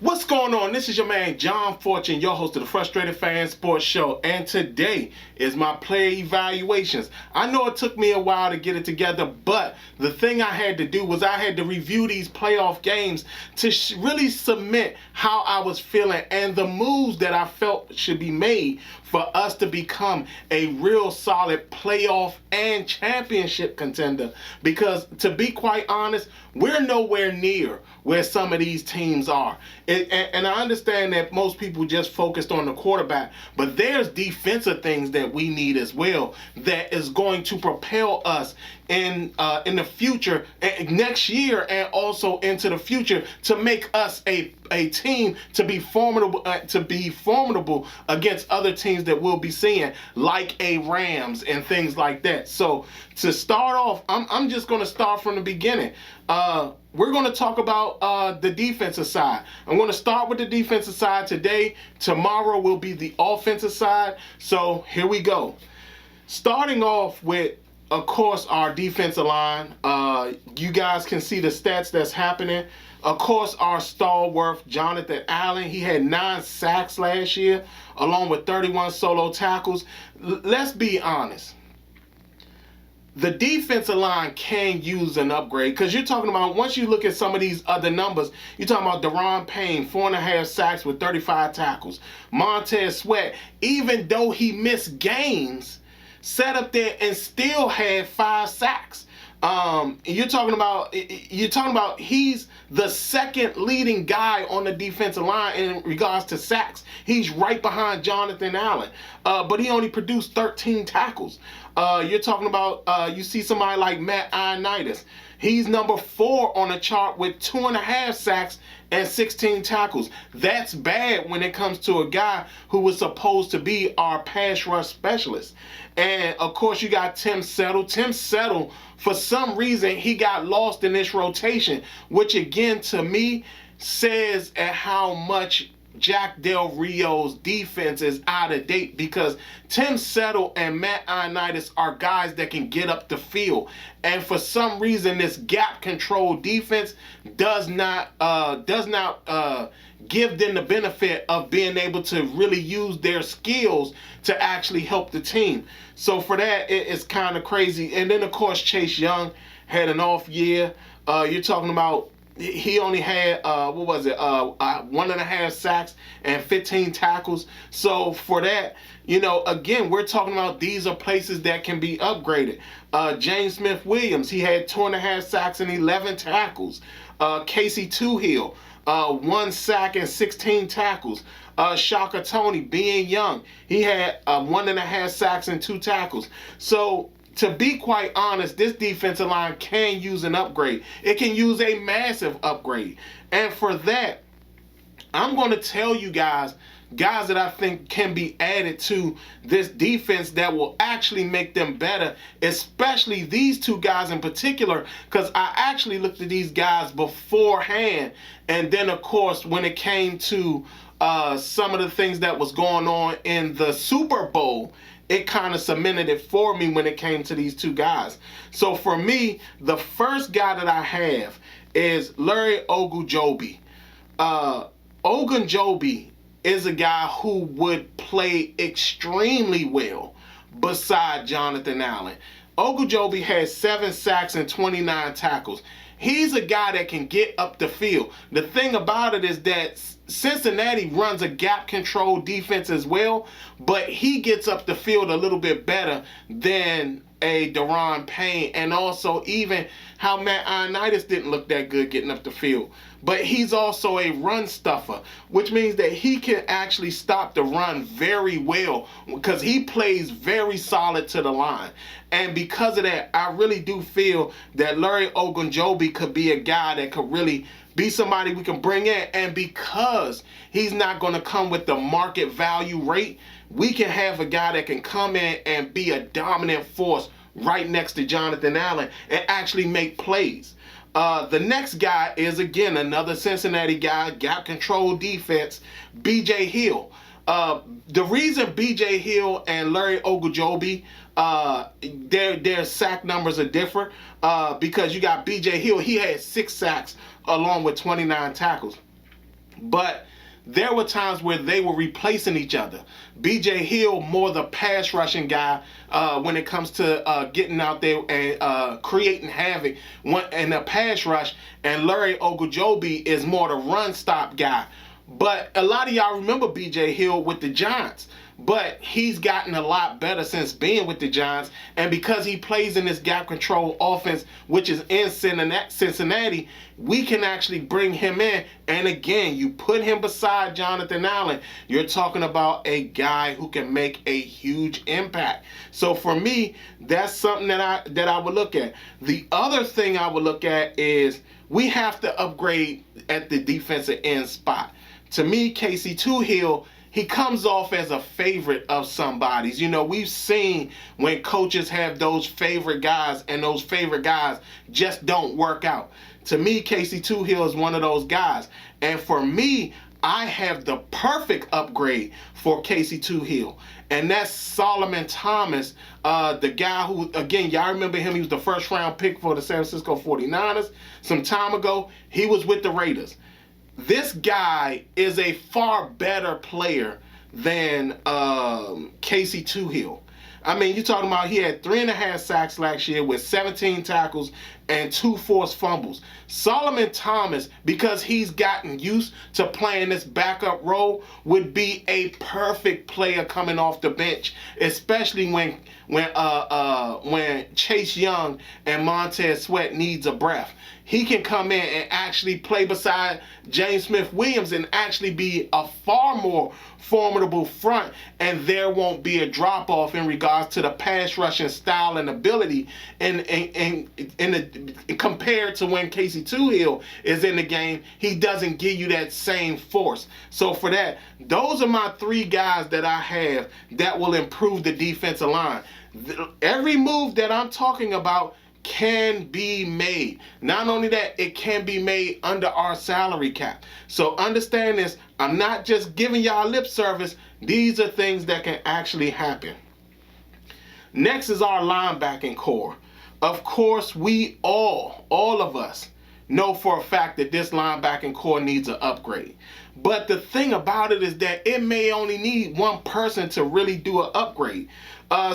What's going on? This is your man John Fortune, your host of the Frustrated Fan Sports Show, and today is my player evaluations. I know it took me a while to get it together, but the thing I had to do was I had to review these playoff games to really submit how I was feeling and the moves that I felt should be made for us to become a real solid playoff and championship contender. Because to be quite honest, we're nowhere near where some of these teams are. And I understand that most people just focused on the quarterback, but there's defensive things that we need as well that is going to propel us in the future, next year, and also into the future to make us a team to be formidable against other teams that we'll be seeing, like a Rams and things like that. So to start off, I'm just going to start from the beginning. We're going to talk about the defensive side. I'm going to start with the defensive side today. Tomorrow will be the offensive side. So here we go. Starting off with, of course, our defensive line. You guys can see the stats that's happening. Of course, our stalwart, Jonathan Allen, he had 9 sacks last year, along with 31 solo tackles. Let's be honest. The defensive line can use an upgrade, because you're talking about, once you look at some of these other numbers, you're talking about Daron Payne, 4.5 sacks with 35 tackles. Montez Sweat, even though he missed games, sat up there and still had 5 sacks. You're talking about he's the second leading guy on the defensive line in regards to sacks. He's right behind Jonathan Allen, but he only produced 13 tackles. You're talking about, you see somebody like Matt Ioannidis. He's number 4 on the chart with 2.5 sacks and 16 tackles. That's bad when it comes to a guy who was supposed to be our pass rush specialist. And of course, you got Tim Settle. Tim Settle, for some reason, he got lost in this rotation, which again, to me, says at how much Jack Del Rio's defense is out of date, because Tim Settle and Matt Ioannidis are guys that can get up the field, and for some reason this gap control defense does not give them the benefit of being able to really use their skills to actually help the team. So for that, it's kind of crazy. And then of course Chase Young had an off year. You're talking about, he only had 1.5 sacks and 15 tackles. So for that, again, we're talking about these are places that can be upgraded. James Smith-Williams, he had 2.5 sacks and 11 tackles. Casey Toohill, 1 sack and 16 tackles. Shaka Toney, being young, he had 1.5 sacks and 2 tackles. So to be quite honest, this defensive line can use an upgrade. It can use a massive upgrade. And for that, I'm going to tell you guys that I think can be added to this defense that will actually make them better, especially these 2 guys in particular, because I actually looked at these guys beforehand. And then, of course, when it came to some of the things that was going on in the Super Bowl, it kind of cemented it for me when it came to these 2 guys. So for me, the first guy that I have is Larry Ogunjobi. Ogunjobi is a guy who would play extremely well beside Jonathan Allen. Ogunjobi has 7 sacks and 29 tackles. He's a guy that can get up the field. The thing about it is that Cincinnati runs a gap control defense as well, but he gets up the field a little bit better than a Daron Payne, and also even how Matt Ioannidis didn't look that good getting up the field. But he's also a run stuffer, which means that he can actually stop the run very well because he plays very solid to the line. And because of that, I really do feel that Larry Ogunjobi could be a guy that could really be somebody we can bring in. And because he's not going to come with the market value rate, we can have a guy that can come in and be a dominant force right next to Jonathan Allen and actually make plays. The next guy is, again, another Cincinnati guy, gap control defense, B.J. Hill. The reason B.J. Hill and Larry Ogunjobi, their sack numbers are different, because you got B.J. Hill, he had 6 sacks along with 29 tackles. But there were times where they were replacing each other. B.J. Hill, more the pass rushing guy when it comes to getting out there and creating havoc in a pass rush. And Larry Ogunjobi is more the run stop guy. But a lot of y'all remember B.J. Hill with the Giants. But he's gotten a lot better since being with the Giants. And because he plays in this gap control offense, which is in Cincinnati, we can actually bring him in. And again, you put him beside Jonathan Allen, you're talking about a guy who can make a huge impact. So for me, that's something that I would look at. The other thing I would look at is we have to upgrade at the defensive end spot. To me, Casey Toohill, he comes off as a favorite of somebody's. You know, we've seen when coaches have those favorite guys and those favorite guys just don't work out. To me, Casey Toohill is one of those guys. And for me, I have the perfect upgrade for Casey Toohill. And that's Solomon Thomas, the guy who, again, y'all remember him. He was the first round pick for the San Francisco 49ers some time ago. He was with the Raiders. This guy is a far better player than Casey Toohill. I mean, you're talking about he had 3.5 sacks last year with 17 tackles and 2 forced fumbles. Solomon Thomas, because he's gotten used to playing this backup role, would be a perfect player coming off the bench, especially when Chase Young and Montez Sweat needs a breath. He can come in and actually play beside James Smith-Williams and actually be a far more formidable front, and there won't be a drop-off in regards to the pass rushing style and ability compared to when Casey Toohill is in the game. He doesn't give you that same force. So for that, those are my 3 guys that I have that will improve the defensive line. Every move that I'm talking about can be made. Not only that, it can be made under our salary cap. So understand this, I'm not just giving y'all lip service. These are things that can actually happen. Next is our linebacking core. Of course, we all of us know for a fact that this linebacking core needs an upgrade. But the thing about it is that it may only need one person to really do an upgrade.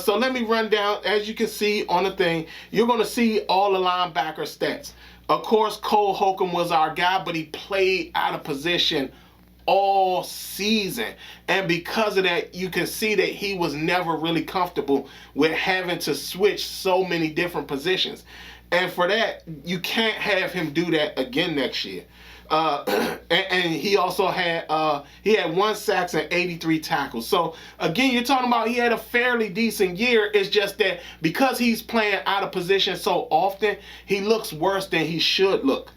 So let me run down. As you can see on the thing, you're going to see all the linebacker stats. Of course, Cole Holcomb was our guy, but he played out of position all season. And because of that, you can see that he was never really comfortable with having to switch so many different positions. And for that, you can't have him do that again next year. And he also had 1 sack and 83 tackles. So again, you're talking about he had a fairly decent year. It's just that because he's playing out of position so often, he looks worse than he should look.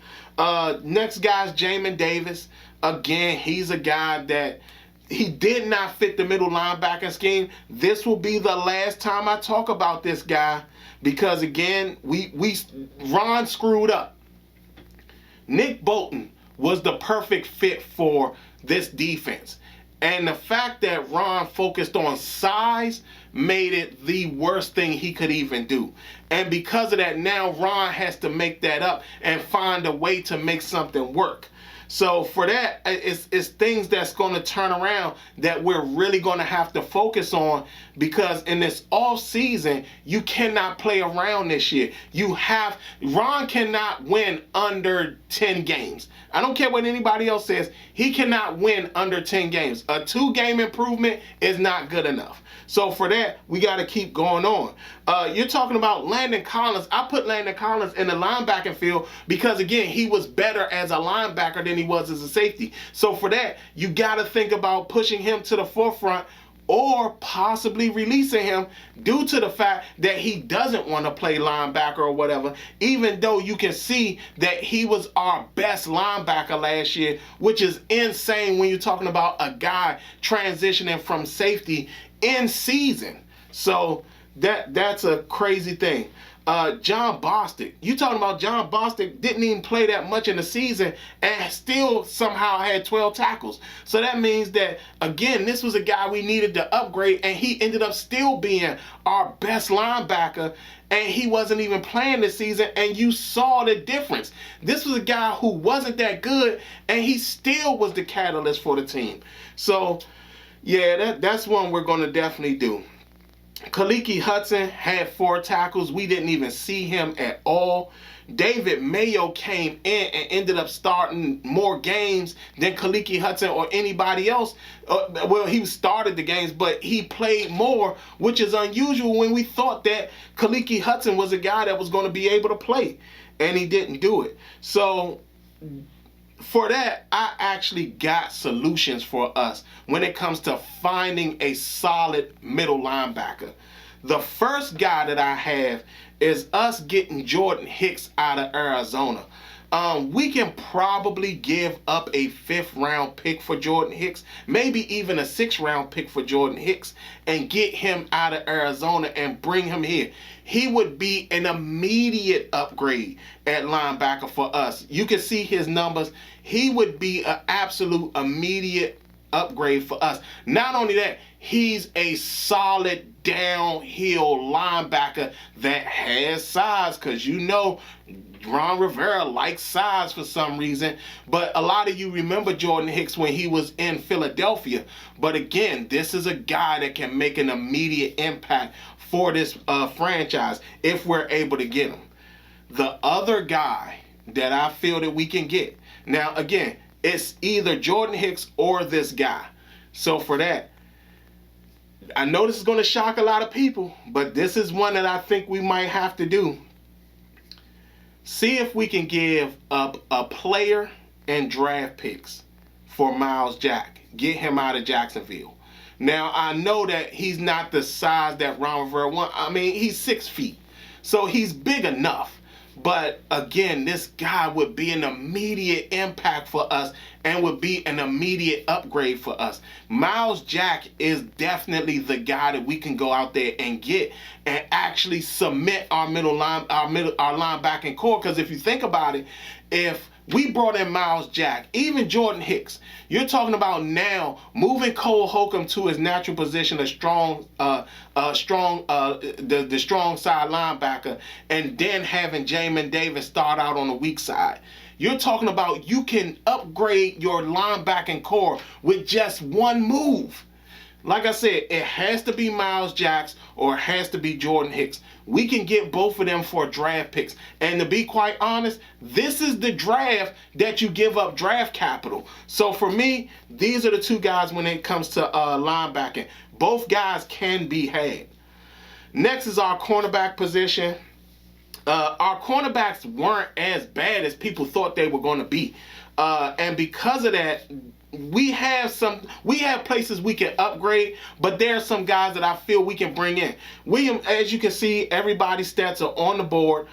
Next guy is Jamin Davis. Again, he's a guy that he did not fit the middle linebacking scheme. This will be the last time I talk about this guy because again, Ron screwed up. Nick Bolton was the perfect fit for this defense. And the fact that Ron focused on size made it the worst thing he could even do. And because of that, now Ron has to make that up and find a way to make something work. So for that, it's things that's going to turn around that we're really going to have to focus on, because in this off season, you cannot play around this year. Ron cannot win under 10 games. I don't care what anybody else says. He cannot win under 10 games. A 2-game improvement is not good enough. So for that, we got to keep going on. You're talking about Landon Collins. I put Landon Collins in the linebacking field because, again, he was better as a linebacker than he was as a safety. So for that, you got to think about pushing him to the forefront or possibly releasing him due to the fact that he doesn't want to play linebacker or whatever, even though you can see that he was our best linebacker last year, which is insane when you're talking about a guy transitioning from safety in season. So that's a crazy thing. John Bostic. You talking about John Bostic didn't even play that much in the season and still somehow had 12 tackles. So that means that, again, this was a guy we needed to upgrade, and he ended up still being our best linebacker, and he wasn't even playing this season, and you saw the difference. This was a guy who wasn't that good, and he still was the catalyst for the team. So, yeah, that's one we're going to definitely do. Khaliki Hudson had 4 tackles. We didn't even see him at all. David Mayo came in and ended up starting more games than Khaliki Hudson or anybody else. Well, he started the games, but he played more, which is unusual when we thought that Khaliki Hudson was a guy that was going to be able to play, and he didn't do it. So for that, I actually got solutions for us when it comes to finding a solid middle linebacker. The first guy that I have is us getting Jordan Hicks out of Arizona. We can probably give up a 5th round pick for Jordan Hicks, maybe even a 6th round pick for Jordan Hicks, and get him out of Arizona and bring him here. He would be an immediate upgrade at linebacker for us. You can see his numbers. He would be an absolute immediate upgrade for us. Not only that, he's a solid downhill linebacker that has size, because you know Ron Rivera likes size for some reason. But a lot of you remember Jordan Hicks when he was in Philadelphia. But again, this is a guy that can make an immediate impact for this franchise if we're able to get him. The other guy that I feel that we can get, now again, it's either Jordan Hicks or this guy. So for that, I know this is going to shock a lot of people, but this is one that I think we might have to do. See if we can give up a player and draft picks for Myles Jack. Get him out of Jacksonville. Now, I know that he's not the size that Ron Rivera wants. I mean, he's 6 feet, so he's big enough. But again, this guy would be an immediate impact for us and would be an immediate upgrade for us. Myles Jack is definitely the guy that we can go out there and get and actually cement our linebacking core. Because if you think about it, if we brought in Myles Jack, even Jordan Hicks, you're talking about now moving Cole Holcomb to his natural position, the strong side linebacker, and then having Jamin Davis start out on the weak side. You're talking about you can upgrade your linebacking core with just one move. Like I said, it has to be Myles Jack or it has to be Jordan Hicks. We can get both of them for draft picks. And to be quite honest, this is the draft that you give up draft capital. So for me, these are the 2 guys when it comes to linebacking. Both guys can be had. Next is our cornerback position. Our cornerbacks weren't as bad as people thought they were going to be. And because of that, we have places we can upgrade, but there are some guys that I feel we can bring in. William, as you can see, everybody's stats are on the board.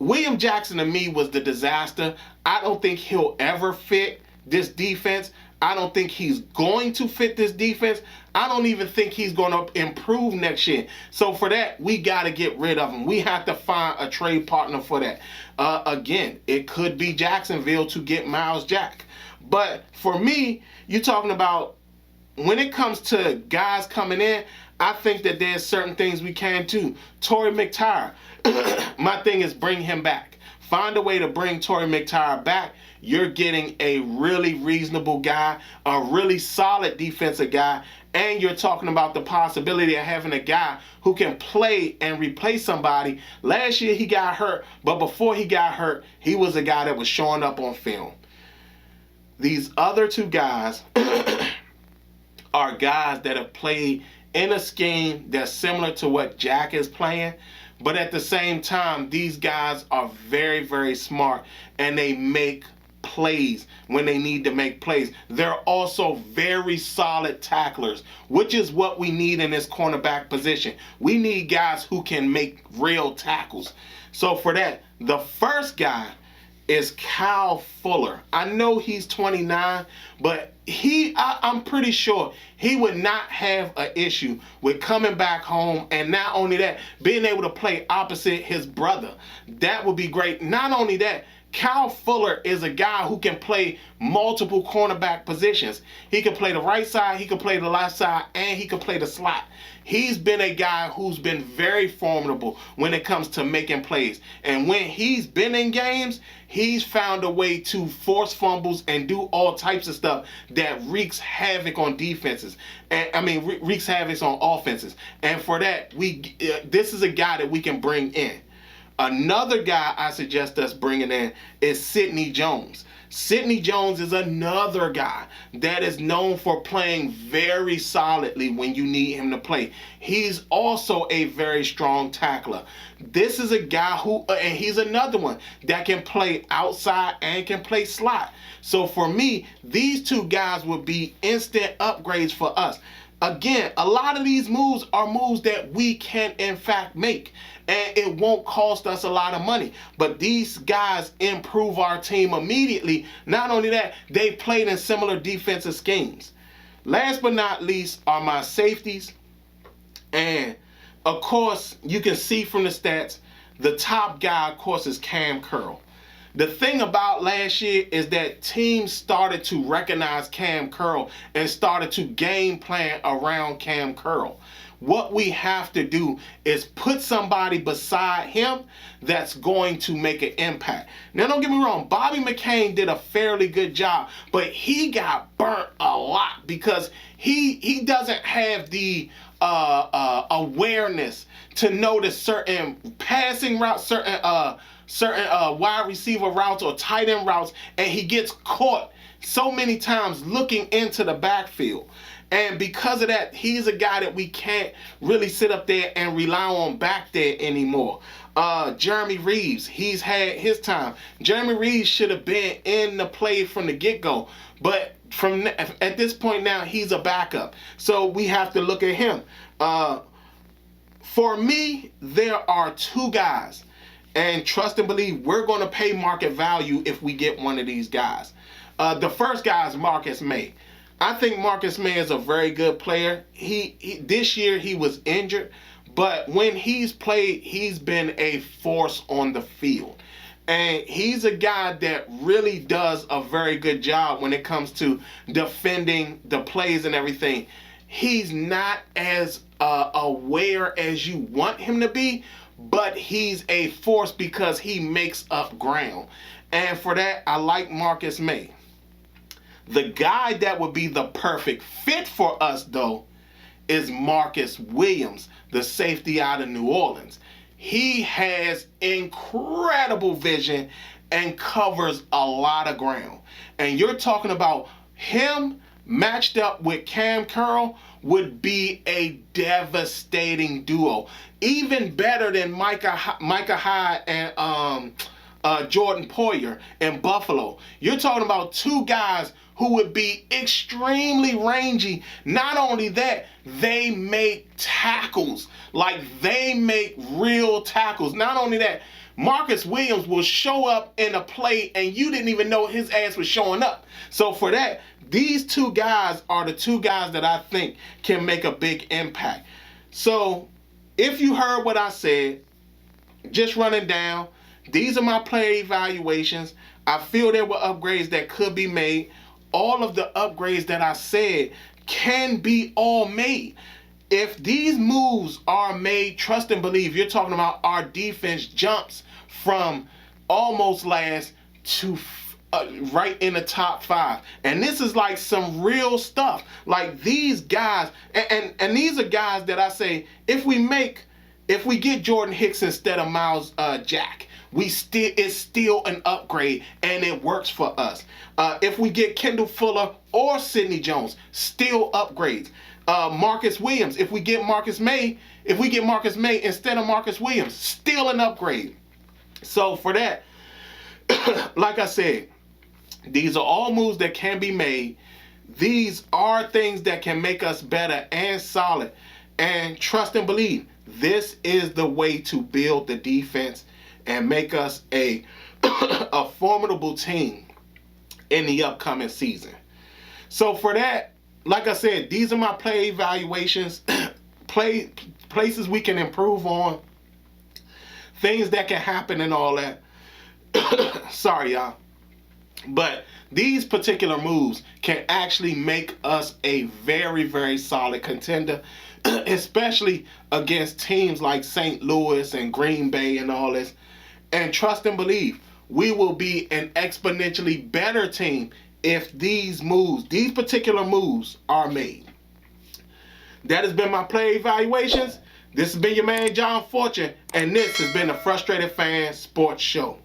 William Jackson to me was the disaster. I don't think he'll ever fit this defense. I don't think he's going to fit this defense. I don't even think he's going to improve next year. So for that, we got to get rid of him. We have to find a trade partner for that. Again, it could be Jacksonville to get Myles Jack. But for me, you're talking about when it comes to guys coming in, I think that there's certain things we can do. Torrey McTyer, my thing is bring him back. Find a way to bring Torrey McTyer back. You're getting a really reasonable guy, a really solid defensive guy, and you're talking about the possibility of having a guy who can play and replace somebody. Last year he got hurt, but before he got hurt, he was a guy that was showing up on film. These other 2 guys are guys that have played in a scheme that's similar to what Jack is playing, but at the same time, these guys are very, very smart, and they make plays when they need to make plays. They're also very solid tacklers, which is what we need in this cornerback position. We need guys who can make real tackles. So for that, the first guy is Kyle Fuller. I know he's 29, but I'm pretty sure he would not have an issue with coming back home, and not only that, being able to play opposite his brother. That would be great. Not only that, Kyle Fuller is a guy who can play multiple cornerback positions. He can play the right side, he can play the left side, and he can play the slot. He's been a guy who's been very formidable when it comes to making plays. And when he's been in games, he's found a way to force fumbles and do all types of stuff that wreaks havoc on defenses. And wreaks havoc on offenses. And for that, this is a guy that we can bring in. Another guy I suggest us bringing in is Sidney Jones. Sidney Jones is another guy that is known for playing very solidly when you need him to play. He's also a very strong tackler. This is a guy and he's another one that can play outside and can play slot. So for me, these two guys would be instant upgrades for us. Again, a lot of these moves are moves that we can in fact make, and it won't cost us a lot of money. But these guys improve our team immediately. Not only that, they played in similar defensive schemes. Last but not least are my safeties. And of course, you can see from the stats, the top guy, of course, is Cam Curl. The thing about last year is that teams started to recognize Cam Curl and started to game plan around Cam Curl. What we have to do is put somebody beside him that's going to make an impact. Now, don't get me wrong, Bobby McCain did a fairly good job, but he got burnt a lot because he doesn't have the awareness to notice certain passing routes, certain wide receiver routes or tight end routes, and he gets caught so many times looking into the backfield. And because of that, he's a guy that we can't really sit up there and rely on back there anymore. Jeremy Reeves, he's had his time. Jeremy Reeves should have been in the play from the get-go, but at this point now, he's a backup. So we have to look at him. For me, there are two guys, and trust and believe we're going to pay market value if we get one of these guys. The first guy is Marcus Maye. I think Marcus Maye is a very good player. This year he was injured, but when he's played, he's been a force on the field. And he's a guy that really does a very good job when it comes to defending the plays and everything. He's not as aware as you want him to be, but he's a force because he makes up ground. And for that, I like Marcus Maye. The guy that would be the perfect fit for us, though, is Marcus Williams, the safety out of New Orleans. He has incredible vision and covers a lot of ground. And you're talking about him matched up with Cam Curl would be a devastating duo. Even better than Micah Hyde and Jordan Poyer in Buffalo. You're talking about two guys who would be extremely rangy. Not only that, they make tackles. Like, they make real tackles. Not only that, Marcus Williams will show up in a play and you didn't even know his ass was showing up. So for that, these two guys are the two guys that I think can make a big impact. So if you heard what I said, just running down, these are my player evaluations. I feel there were upgrades that could be made. All of the upgrades that I said can be all made. If these moves are made, trust and believe, you're talking about our defense jumps from almost last to right in the top 5. And this is like some real stuff. Like these guys, and these are guys that I say, if we get Jordan Hicks instead of Myles Jack, it's still an upgrade and it works for us. If we get Kendall Fuller or Sidney Jones, still upgrades. Marcus Williams, if we get Marcus Maye instead of Marcus Williams, still an upgrade. So for that, like I said, These are all moves that can be made. These are things that can make us better and solid. And trust and believe, this is the way to build the defense and make us a formidable team in the upcoming season. So for that, like I said, these are my play evaluations, places we can improve on, things that can happen and all that. Sorry, y'all. But these particular moves can actually make us a very, very solid contender, especially against teams like St. Louis and Green Bay and all this. And trust and believe, we will be an exponentially better team if these particular moves are made. That has been my play evaluations. This has been your man, John Fortune, and this has been the Frustrated Fan Sports Show.